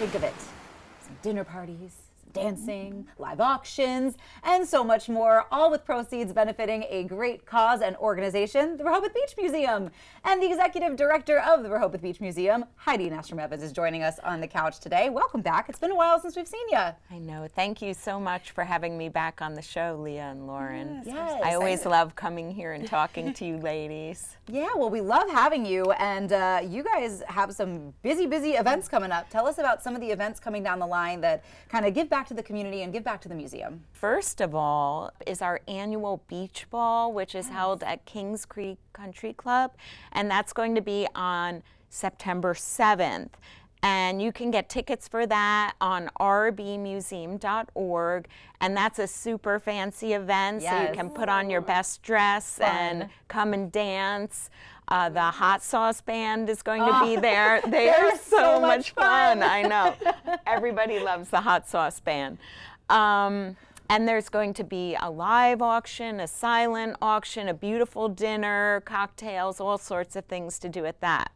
think of it. Some dinner parties, dancing, live auctions, and so much more, all with proceeds benefiting a great cause and organization, the Rehoboth Beach Museum. And the executive director of the Rehoboth Beach Museum, Heidi Evans, is joining us on the couch today. Welcome back. It's been a while since we've seen you. I know. Thank you so much for having me back on the show, Leah and Lauren. Yes. I always love coming here and talking to you ladies. Yeah, well, we love having you, and you guys have some busy events coming up. Tell us about some of the events coming down the line that kind of give back to the community and give back to the museum. First of all is our annual beach ball, which is held at Kings Creek Country Club, and that's going to be on September 7th. And you can get tickets for that on rbmuseum.org, and that's a super fancy event, so you can put on your best dress and come and dance. The hot sauce band is going to be there. They are so much fun. I know. Everybody loves the hot sauce band. And there's going to be a live auction, a silent auction, a beautiful dinner, cocktails, all sorts of things to do at that.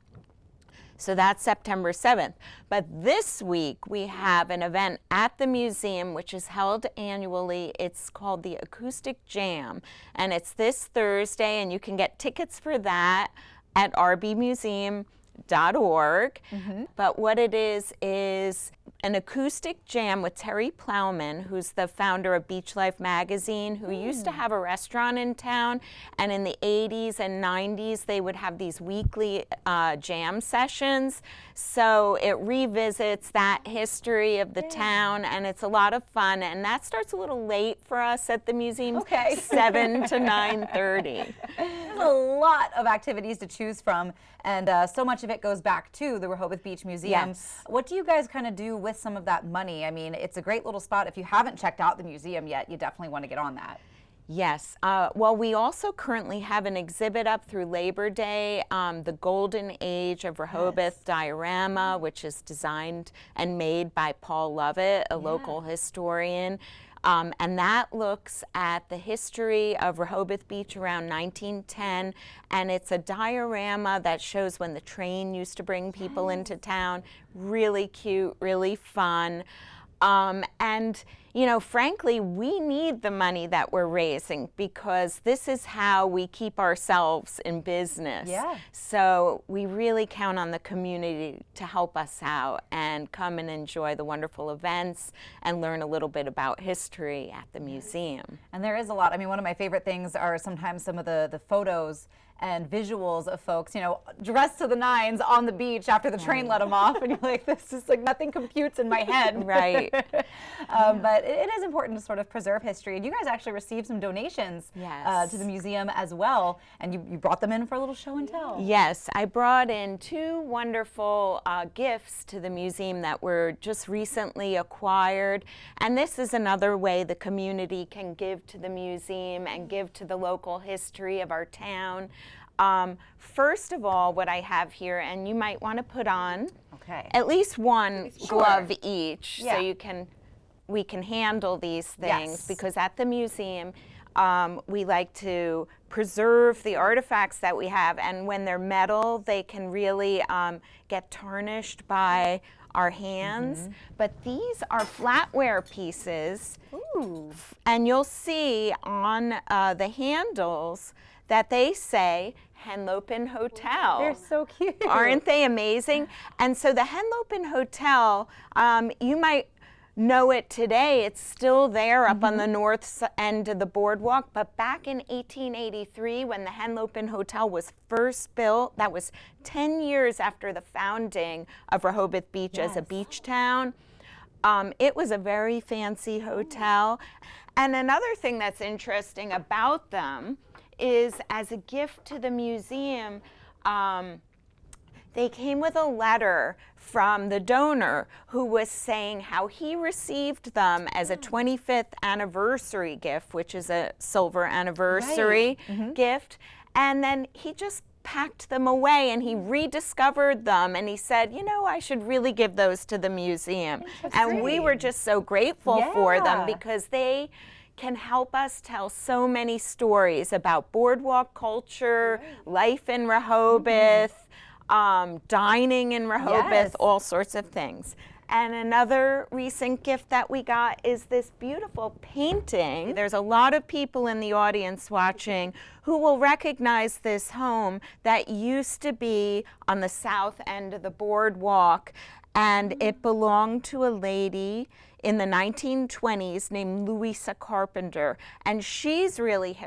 So that's September 7th. But this week we have an event at the museum which is held annually. It's called the Acoustic Jam, and it's this Thursday, and you can get tickets for that at rbmuseum.org. But what it is an acoustic jam with Terry Plowman, who's the founder of Beach Life magazine, who used to have a restaurant in town, and in the 80s and 90s they would have these weekly jam sessions. So it revisits that history of the town, and it's a lot of fun, and that starts a little late for us at the museum, 7 to 9:30. There's a lot of activities to choose from, and so much of it goes back to the Rehoboth Beach Museum. Yes. What do you guys kind of do with some of that money? I mean, it's a great little spot. If you haven't checked out the museum yet, you definitely want to get on that. Yes. Well, we also currently have an exhibit up through Labor Day, the Golden Age of Rehoboth diorama, which is designed and made by Paul Lovett, a local historian. And that looks at the history of Rehoboth Beach around 1910, and it's a diorama that shows when the train used to bring people into town. Really cute, really fun. And, you know, frankly, we need the money that we're raising because this is how we keep ourselves in business. Yeah. So we really count on the community to help us out and come and enjoy the wonderful events and learn a little bit about history at the museum. And there is a lot. I mean, one of my favorite things are sometimes some of the photos and visuals of folks, you know, dressed to the nines on the beach after the train let them off, and you're like, this is like, nothing computes in my head. Right. But it is important to sort of preserve history, and you guys actually received some donations to the museum as well, and you brought them in for a little show and tell. Yes, I brought in two wonderful gifts to the museum that were just recently acquired, and this is another way the community can give to the museum and give to the local history of our town. First of all, what I have here, and you might want to put on at least one glove each, so we can handle these things, because at the museum we like to preserve the artifacts that we have, and when they're metal they can really get tarnished by our hands. But these are flatware pieces. Ooh. And you'll see on the handles that they say Henlopen Hotel. They're so cute. Aren't they amazing? And so the Henlopen Hotel, you might know it today. It's still there up on the north end of the boardwalk. But back in 1883, when the Henlopen Hotel was first built, that was 10 years after the founding of Rehoboth Beach as a beach town. It was a very fancy hotel. And another thing that's interesting about them is, as a gift to the museum, they came with a letter from the donor who was saying how he received them as a 25th anniversary gift, which is a silver anniversary gift, and then he just packed them away and he rediscovered them, and he said, you know, I should really give those to the museum. And we were just so grateful for them, because they can help us tell so many stories about boardwalk culture, life in Rehoboth, dining in Rehoboth, all sorts of things. And another recent gift that we got is this beautiful painting. There's a lot of people in the audience watching who will recognize this home that used to be on the south end of the boardwalk, and it belonged to a lady in the 1920s named Louisa Carpenter, and she's really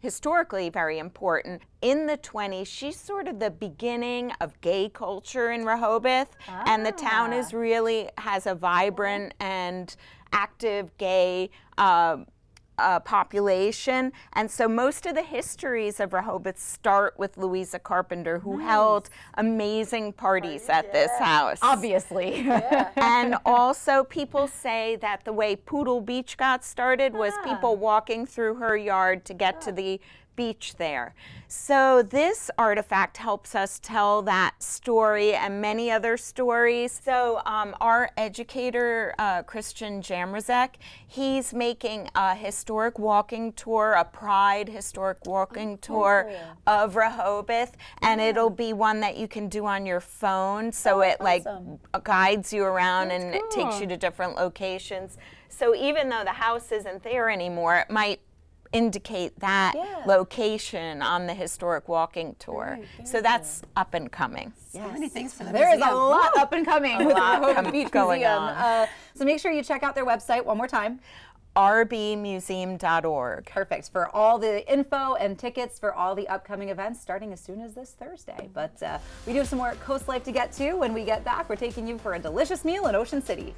historically very important. In the 20s, she's sort of the beginning of gay culture in Rehoboth, and the town is really has a vibrant and active gay population, and so most of the histories of Rehoboth start with Louisa Carpenter, who held amazing parties at this house. Obviously. And also people say that the way Poodle Beach got started was people walking through her yard to get to the beach there. So this artifact helps us tell that story and many other stories. So our educator, Christian Jamrazek, he's making a historic walking tour, a Pride historic walking tour of Rehoboth, and it'll be one that you can do on your phone. So it like guides you around and it takes you to different locations. So even though the house isn't there anymore, it might indicate that location on the historic walking tour. So that's up and coming. Many things for the There is museum. a lot up and coming with the Rehoboth Beach going Museum. on. So make sure you check out their website one more time. rbmuseum.org. Perfect, for all the info and tickets for all the upcoming events starting as soon as this Thursday. But we do have some more Coast Life to get to. When we get back, we're taking you for a delicious meal in Ocean City.